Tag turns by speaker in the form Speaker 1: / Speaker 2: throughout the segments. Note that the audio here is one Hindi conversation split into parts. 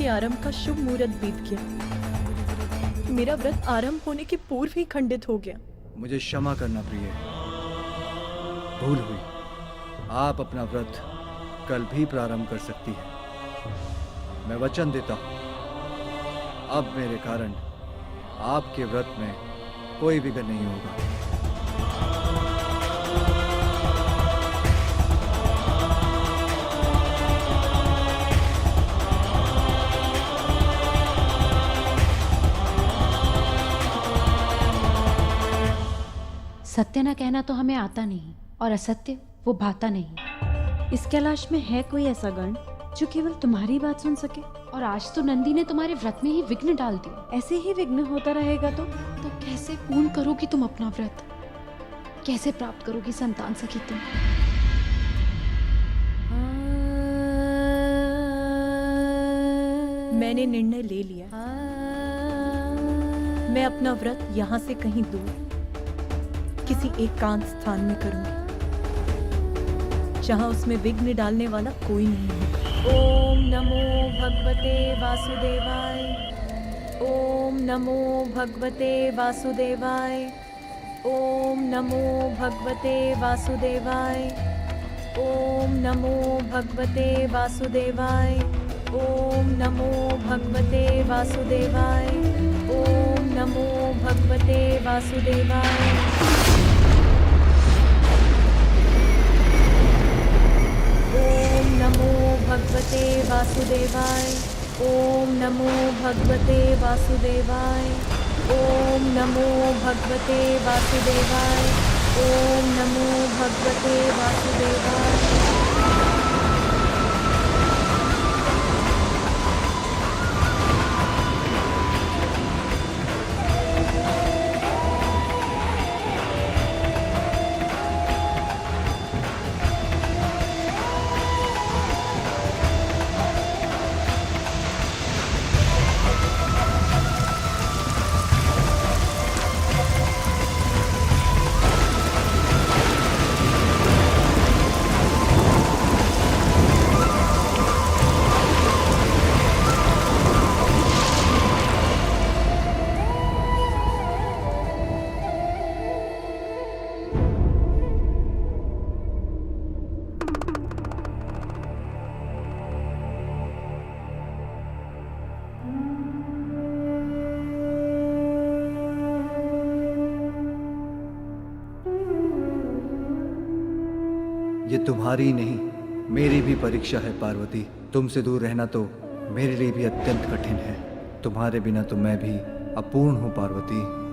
Speaker 1: के आरंभ का शुभ मुहूर्त बीत गया। मेरा व्रत आरंभ होने के पूर्व ही खंडित हो गया।
Speaker 2: मुझे क्षमा करना प्रिय, भूल हुई। आप अपना व्रत कल भी प्रारंभ कर सकती हैं। मैं वचन देता हूं, अब मेरे कारण आपके व्रत में कोई विघ्न नहीं होगा।
Speaker 3: सत्य न कहना तो हमें आता नहीं, और असत्य वो भाता नहीं।
Speaker 4: इस कैलाश में है कोई ऐसा गण जो केवल तुम्हारी बात सुन सके?
Speaker 3: और आज तो नंदी ने तुम्हारे व्रत में ही विघ्न डाल दिया।
Speaker 4: ऐसे ही विघ्न होता रहेगा तो
Speaker 3: कैसे पूर्ण करोगी तुम अपना व्रत? कैसे प्राप्त करोगी संतान सखी तुम?
Speaker 1: मैंने निर्णय ले लिया। मैं अपना व्रत यहाँ से कहीं दूर किसी एकांत स्थान में करूंगी, जहां उसमें विघ्न डालने वाला कोई नहीं है। ओम नमो भगवते वासुदेवाय। ओम नमो भगवते वासुदेवाय। ओम नमो भगवते वासुदेवाय। ओम नमो भगवते वासुदेवाय। ओम नमो भगवते वासुदेवाय। ओम नमो भगवते वासुदेवाय। ओम नमो भगवते वासुदेवाय। ओम नमो भगवते वासुदेवाय। ओम नमो भगवते वासुदेवाय। ओम नमो भगवते वासुदेवाय।
Speaker 2: ये तुम्हारी नहीं, मेरी भी परीक्षा है पार्वती। तुमसे दूर रहना तो मेरे लिए भी अत्यंत कठिन है। तुम्हारे बिना तो मैं भी अपूर्ण हूँ पार्वती।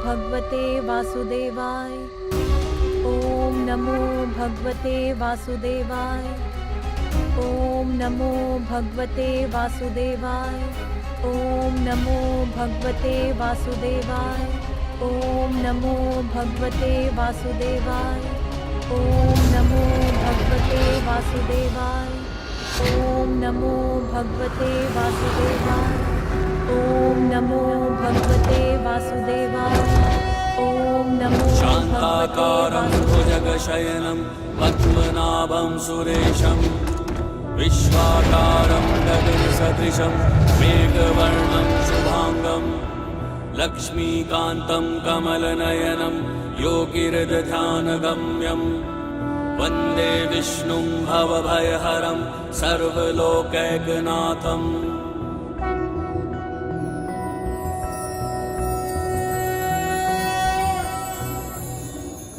Speaker 1: भगवते वासुदेवाय। ओम नमो भगवते वासुदेवाय। ओम नमो भगवते वासुदेवाय। ओम नमो भगवते वासुदेवाय। ओम नमो भगवते वासुदेवाय। ओम नमो भगवते वासुदेवाय। ओम नमो भगवते वासुदेवाय। ओम नमो भगवते वासुदेवाय। ओम नमो
Speaker 5: शान्ताकारं भुजगशयनं पद्मनाभं सुरेशं विश्वाकारं गगनसदृशं मेघवर्णं शुभांगं लक्ष्मीकान्तं कमलनयनं योगिर्ध्यानगम्यं वन्दे विष्णुं भवभयहरं सर्वलोकैकनाथम्।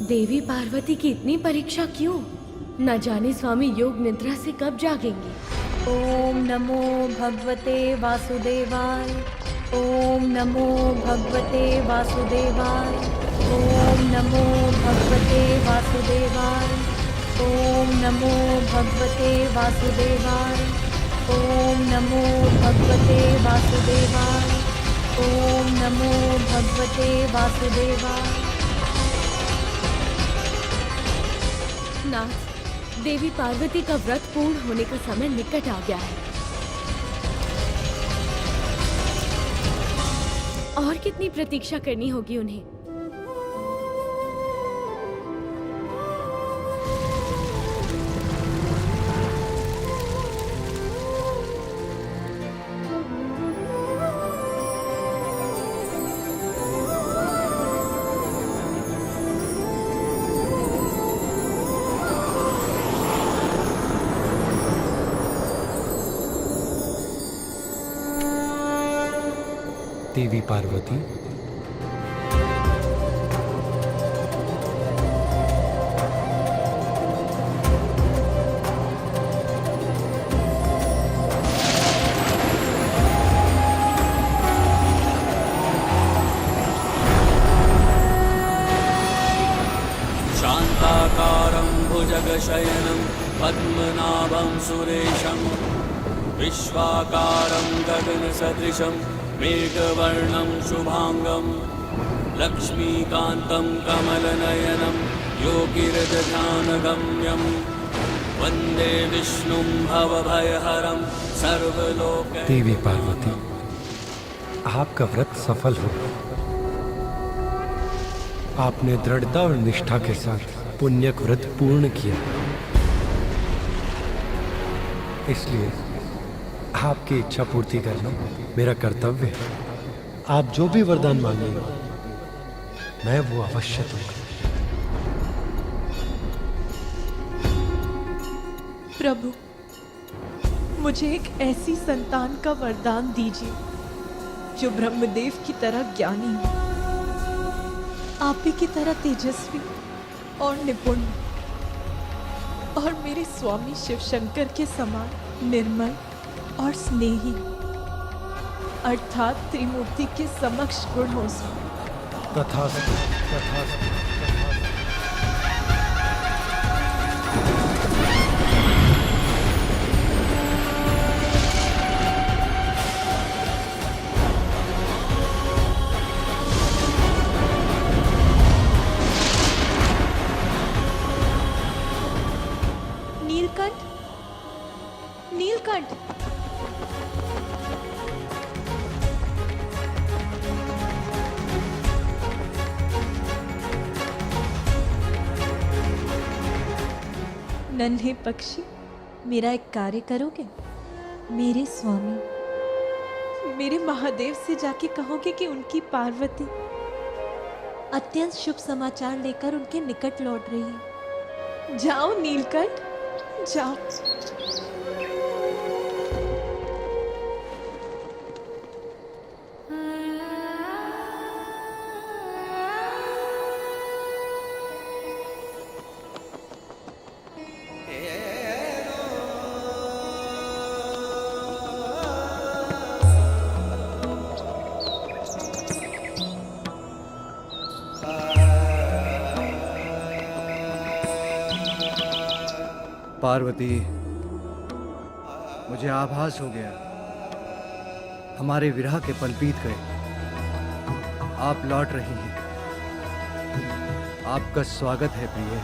Speaker 6: देवी पार्वती की इतनी परीक्षा क्यों? न जाने स्वामी योग निद्रा से कब जागेंगे।
Speaker 1: ओम नमो भगवते वासुदेवाय। ओम नमो भगवते वासुदेवाय। ओम नमो भगवते वासुदेवाय। ओम नमो भगवते वासुदेवाय। ओम नमो भगवते वासुदेवाय। ओम नमो भगवते वासुदेवाय।
Speaker 6: नाथ, देवी पार्वती का व्रत पूर्ण होने का समय निकट आ गया है। और कितनी प्रतीक्षा करनी होगी उन्हें।
Speaker 7: देवी पार्वती,
Speaker 5: शान्ताकारं भुजगशयनं पद्मनाभं सुरेशं विश्वाकारं गगनसदृशं मेघवर्णं शुभांगं लक्ष्मीकान्तं कमलनयनं योगिरजध्यानगम्यं वन्दे विष्णुं भवभयहरं सर्वलोक।
Speaker 7: देवी पार्वती, आपका व्रत सफल हो। आपने दृढ़ता और निष्ठा के साथ पुण्यक व्रत पूर्ण किया, इसलिए आपकी इच्छा पूर्ति करना मेरा कर्तव्य है। आप जो भी वरदान मांगेंगे मैं वो अवश्य दूंगा।
Speaker 1: प्रभु, मुझे एक ऐसी संतान का वरदान दीजिए जो ब्रह्मदेव की तरह ज्ञानी हो, आप ही की तरह तेजस्वी और निपुण, और मेरे स्वामी शिव शंकर के समान निर्मल और स्नेही, अर्थात त्रिमूर्ति के समक्ष गुण हो सो।
Speaker 7: तथास्तु, तथास्तु।
Speaker 1: नीलकंठ, नीलकंठ, नन्हे पक्षी, मेरा एक कार्य करोगे? मेरे स्वामी, मेरे महादेव से जाके कहोगे कि उनकी पार्वती अत्यंत शुभ समाचार लेकर उनके निकट लौट रही है। जाओ नीलकंठ, जाओ।
Speaker 2: पार्वती, मुझे आभास हो गया, हमारे विरह के पल बीत गए। आप लौट रही हैं। आपका स्वागत है प्रिय।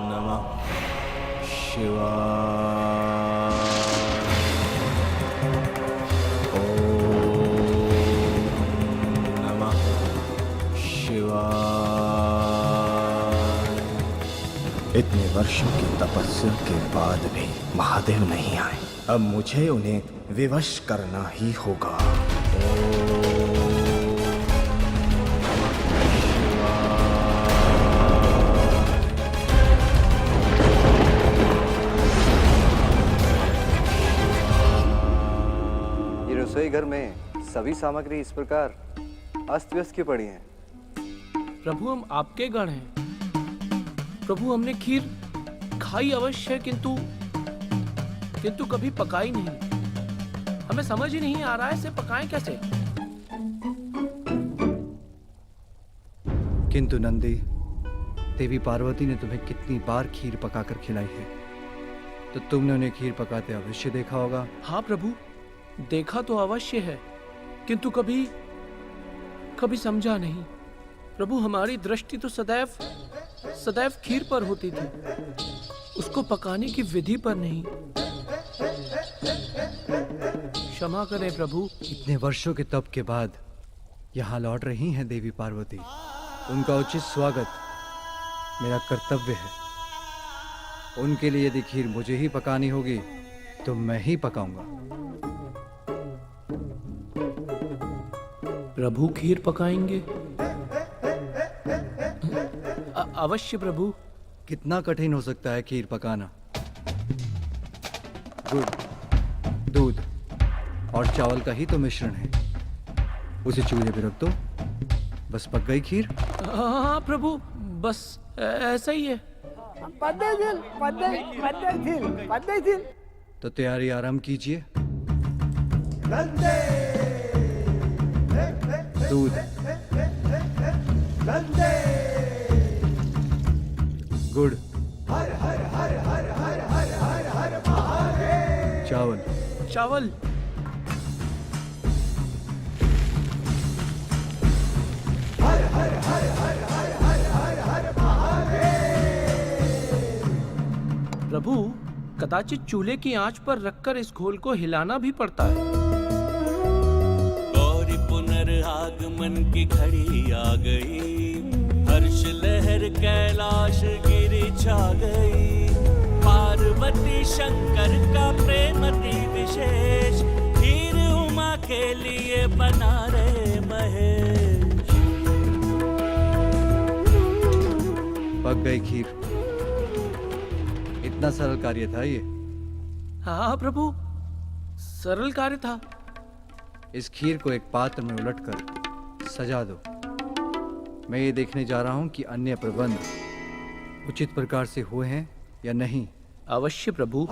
Speaker 5: नमः शिवाय।
Speaker 8: इतने वर्षों की तपस्या के बाद भी महादेव नहीं आए। अब मुझे उन्हें विवश करना ही होगा।
Speaker 2: ये रसोई घर में सभी सामग्री इस प्रकार अस्त व्यस्त क्यों पड़ी हैं?
Speaker 9: प्रभु, हम आपके गण हैं। प्रभु, हमने खीर खाई अवश्य, किंतु कभी पकाई नहीं। हमें समझ ही नहीं आ रहा है इसे पकाएं कैसे।
Speaker 2: किंतु नंदी, देवी पार्वती ने तुम्हें कितनी बार खीर पकाकर खिलाई है, तो तुमने उन्हें खीर पकाते अवश्य देखा होगा।
Speaker 9: हाँ प्रभु, देखा तो अवश्य है, किंतु कभी कभी समझा नहीं। प्रभु, हमारी दृष्टि तो सदैव खीर पर होती थी, उसको पकाने की विधि पर नहीं। क्षमा करें प्रभु।
Speaker 2: इतने वर्षों के तप के बाद यहाँ लौट रही हैं देवी पार्वती, उनका उचित स्वागत मेरा कर्तव्य है। उनके लिए यदि खीर मुझे ही पकानी होगी तो मैं ही पकाऊंगा।
Speaker 9: प्रभु खीर पकाएंगे? अवश्य प्रभु।
Speaker 2: कितना कठिन हो सकता है खीर पकाना? गुड़, दूध और चावल का ही तो मिश्रण है। उसे चूल्हे पे रख दो, बस पक गई खीर।
Speaker 9: हाँ प्रभु, बस ऐसा ही है।
Speaker 2: तो तैयारी आरंभ कीजिए। दूध, गुड़,
Speaker 9: चावल, प्रभु, कदाचित चूल्हे की आंच पर रखकर इस घोल को हिलाना भी पड़ता है।
Speaker 5: गौरी पुनर्आगमन की घड़ी आ गई, हर्ष लहर कैलाश गिरी छा गई। पार्वती शंकर का प्रेम अति विशेष, खीर उमा के लिए बना रहे महेश।
Speaker 2: पक गई खीर। इतना सरल कार्य था ये।
Speaker 9: हाँ प्रभु, सरल कार्य था।
Speaker 2: इस खीर को एक पात्र में उलटकर सजा दो। मैं ये देखने जा रहा हूं कि अन्य प्रबंध उचित प्रकार से हुए हैं या नहीं।
Speaker 9: अवश्य प्रभु।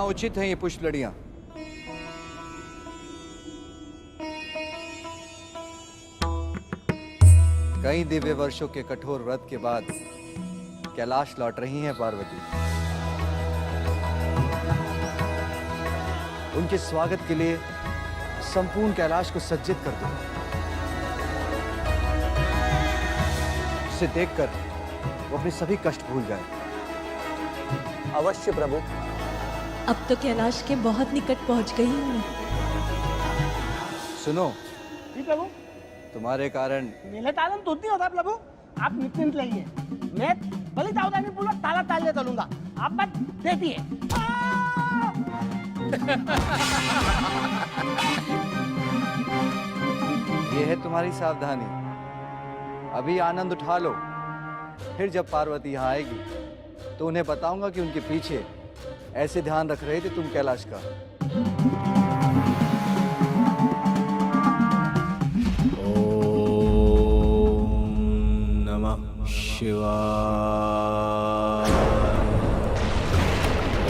Speaker 2: उचित हैं ये पुष्प लड़ियां। कई दिव्य वर्षों के कठोर व्रत के बाद कैलाश लौट रही हैं पार्वती। उनके स्वागत के लिए संपूर्ण कैलाश को सज्जित कर दो। उसे देखकर वो अपने सभी कष्ट भूल जाए।
Speaker 8: अवश्य प्रभु।
Speaker 1: अब तो कैलाश के बहुत निकट पहुंच गई हूँ।
Speaker 2: सुनो
Speaker 10: प्रभु,
Speaker 2: तुम्हारे कारण
Speaker 10: मेले तालन तो नहीं होता प्रभु। आप निश्चिंत रहिए, मैं बलि दाऊदानी पूर्वक ताला तालिए चलूंगा। आप बस देखिए।
Speaker 2: ये है तुम्हारी सावधानी। अभी आनंद उठा लो, फिर जब पार्वती यहाँ आएगी तो उन्हें बताऊंगा कि उनके पीछे ऐसे ध्यान रख रहे थे तुम कैलाश का।
Speaker 5: ओम नमः शिवाय।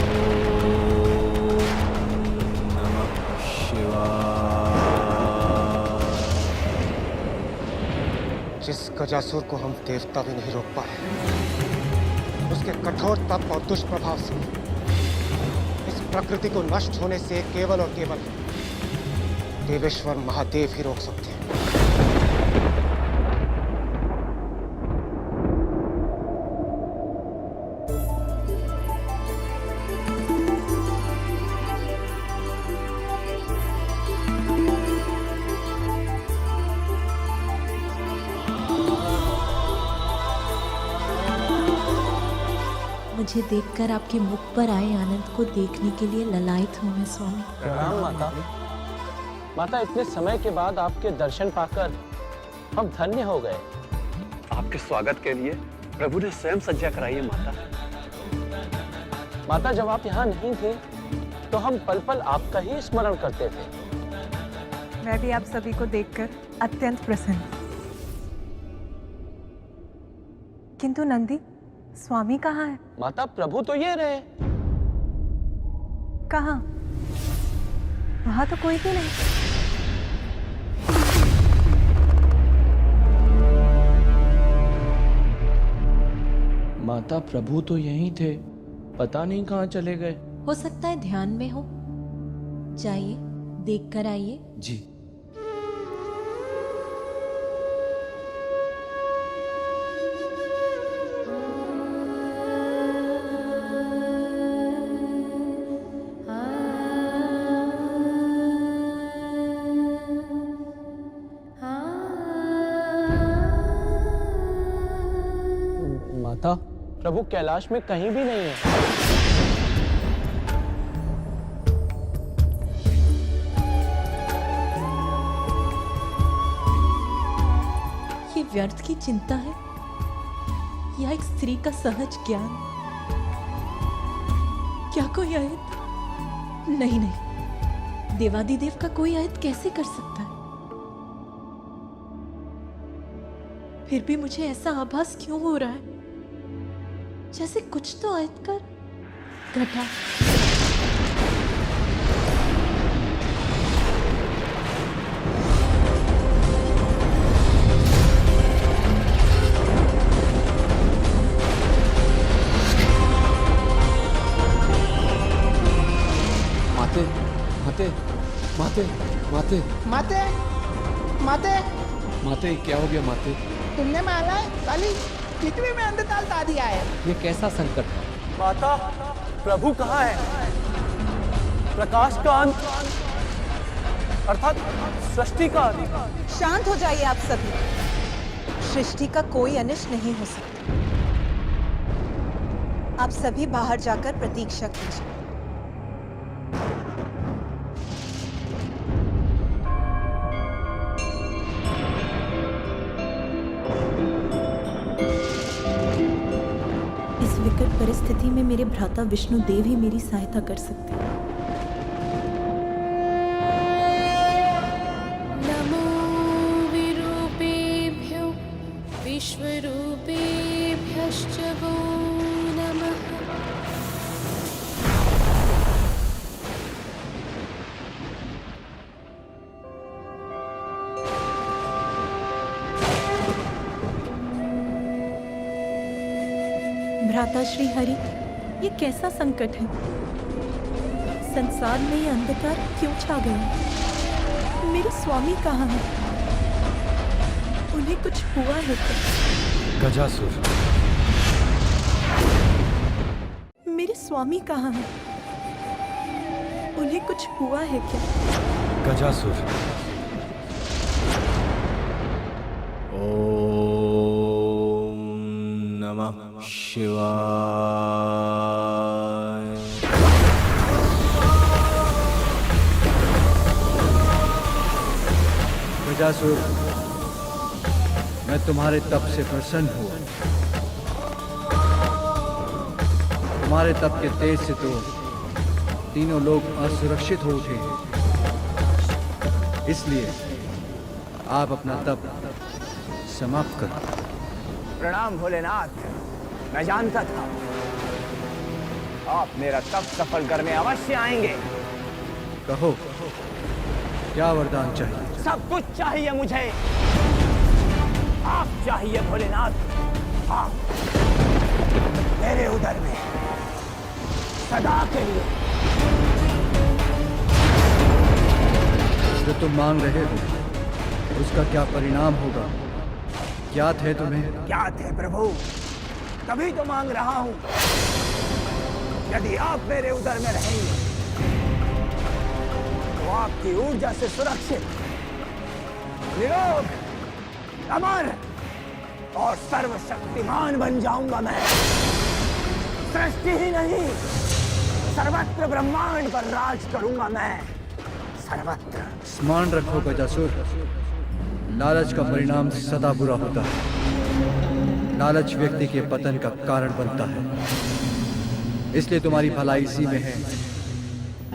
Speaker 5: ओम नमः शिवाय।
Speaker 11: जिस गजासुर को हम देवता भी नहीं रोक पाए, उसके कठोर तप और दुष्प्रभाव से प्रकृति को नष्ट होने से केवल और केवल देवेश्वर महादेव ही रोक सकते हैं।
Speaker 1: मुझे देखकर आपके मुख पर आए आनंद को देखने के लिए ललायत हूँ मैं स्वामी।
Speaker 9: प्रणाम माता। माता, इतने समय के बाद आपके दर्शन पाकर हम धन्य हो गए।
Speaker 12: आपके स्वागत के लिए प्रभु ने स्वयं सज्जा कराई है माता।
Speaker 9: माता, जब आप यहाँ नहीं थे तो हम पल पल आपका ही स्मरण करते थे।
Speaker 13: मैं भी आप सभी को देखकर अत्यंत प्रसन्न। किंतु नंदी, स्वामी कहाँ है?
Speaker 9: माता, प्रभु तो ये रहे।
Speaker 13: कहाँ? वहां तो कोई भी नहीं।
Speaker 9: माता, प्रभु तो यहीं थे, पता नहीं कहाँ चले गए।
Speaker 1: हो सकता है ध्यान में हो। जाइए, देख कर आइए।
Speaker 9: जी। माता, प्रभु कैलाश में कहीं भी नहीं है।
Speaker 1: ये व्यर्थ की चिंता है या एक स्त्री का सहज ज्ञान? क्या कोई आयत? नहीं नहीं, देवादिदेव का कोई आयत कैसे कर सकता है? फिर भी मुझे ऐसा आभास क्यों हो रहा है जैसे कुछ तो आयत कर घटा।
Speaker 9: माते, माते, माते, माते,
Speaker 10: माते माते
Speaker 9: माते, क्या हो गया माते?
Speaker 10: तुमने माना है साली पृथ्वी में अंधकाल ला दिया है।
Speaker 9: ये कैसा संकट है?
Speaker 12: माता, प्रभु कहाँ है? प्रकाश का अंत अर्थात सृष्टि का अंत।
Speaker 13: शांत हो जाइए आप सभी। सृष्टि का कोई अनिष्ट नहीं हो सकता। आप सभी बाहर जाकर प्रतीक्षा कीजिए।
Speaker 1: इस विकट परिस्थिति में मेरे भ्राता विष्णु देव ही मेरी सहायता कर सकते हैं।
Speaker 6: नमो विरूपेभ्यो विश्वरूपेभ्यश्च वो नमः।
Speaker 1: भ्राता श्री हरि, ये कैसा संकट है? संसार में ये अंधकार क्यों छा गया? मेरे स्वामी कहाँ हैं? उन्हें कुछ हुआ है क्या?
Speaker 7: गजासुर।
Speaker 1: मेरे स्वामी कहाँ हैं? उन्हें कुछ हुआ है क्या?
Speaker 7: गजासुर।
Speaker 5: नमः शिवाय।
Speaker 2: गजासुर, मैं तुम्हारे तप से प्रसन्न हुआ। तुम्हारे तप के तेज से तो तीनों लोग असुरक्षित हो उठे हैं। इसलिए आप अपना तप समाप्त करो।
Speaker 8: प्रणाम भोलेनाथ। मैं जानता था आप मेरा तप सफल करने अवश्य आएंगे।
Speaker 2: कहो, क्या वरदान चाहिए?
Speaker 8: सब कुछ चाहिए मुझे। आप चाहिए भोलेनाथ। आप मेरे उदर में सदा के लिए।
Speaker 2: जो तुम मांग रहे हो उसका क्या परिणाम होगा? ज्ञात है तुम्हें?
Speaker 8: ज्ञात है प्रभु, तभी तो मांग रहा हूं। यदि आप मेरे उदर में रहेंगे तो आपकी ऊर्जा से सुरक्षित, निरोग, अमर और सर्वशक्तिमान बन जाऊंगा मैं। सृष्टि ही नहीं, सर्वत्र ब्रह्मांड पर राज करूंगा मैं, सर्वत्र।
Speaker 2: स्मरण रखो गजासुर, लालच का परिणाम सदा बुरा होता है। लालच व्यक्ति के पतन का कारण बनता है। इसलिए तुम्हारी भलाई इसी में है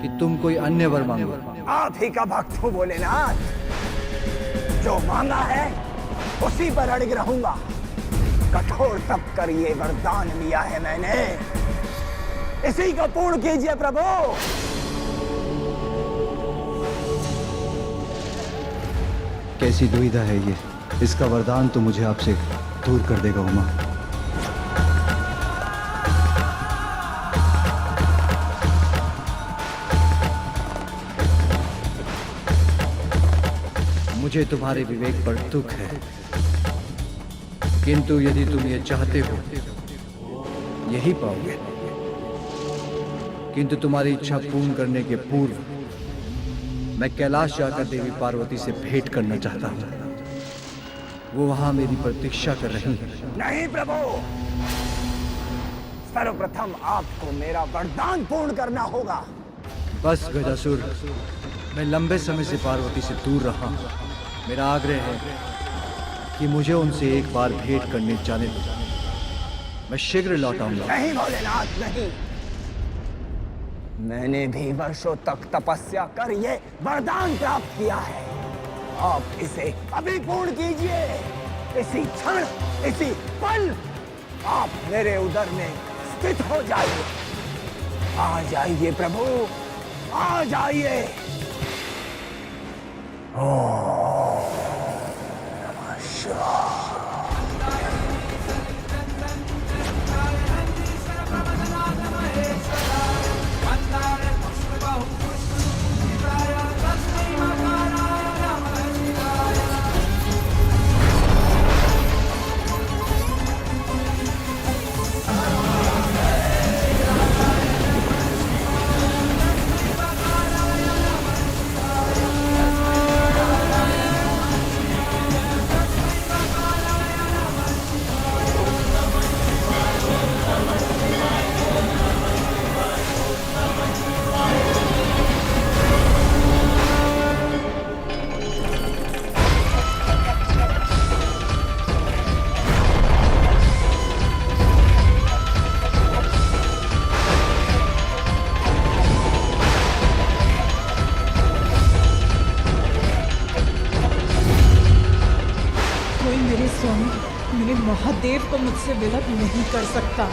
Speaker 2: कि तुम कोई अन्य वर मांगो।
Speaker 8: आप ही का भक्त हूं भोलेनाथ, जो मांगा है उसी पर अड़िग रहूंगा। कठोर तप कर ये वरदान लिया है मैंने, इसी को पूर्ण कीजिए प्रभु।
Speaker 2: कैसी दुविधा है ये, इसका वरदान तो मुझे आपसे दूर कर देगा उमा। मुझे तुम्हारे विवेक पर दुख है, किंतु यदि तुम ये चाहते हो यही पाओगे। किंतु तुम्हारी इच्छा पूर्ण करने के पूर्व मैं कैलाश जाकर देवी पार्वती से भेंट करना चाहता हूं। वो वहां मेरी प्रतीक्षा कर रही है।
Speaker 8: नहीं प्रभु, सर्वप्रथम आपको मेरा वरदान पूर्ण करना होगा।
Speaker 2: बस गजासुर, मैं लंबे समय से पार्वती से दूर रहा। मेरा आग्रह है कि मुझे उनसे एक बार भेंट करने जाने दो। मैं शीघ्र लौट आऊंगा।
Speaker 8: नहीं भोलेनाथ, नहीं। मैंने भी वर्षों तक तपस्या कर ये वरदान प्राप्त किया है। आप इसे अभी पूर्ण कीजिए। इसी क्षण, इसी पल आप मेरे उदर में स्थित हो जाइए। आ जाइए प्रभु, आ जाइए। ओम नमः शिवाय।
Speaker 1: मेरे स्वामी, मेरे महादेव को मुझसे विलग नहीं कर सकता।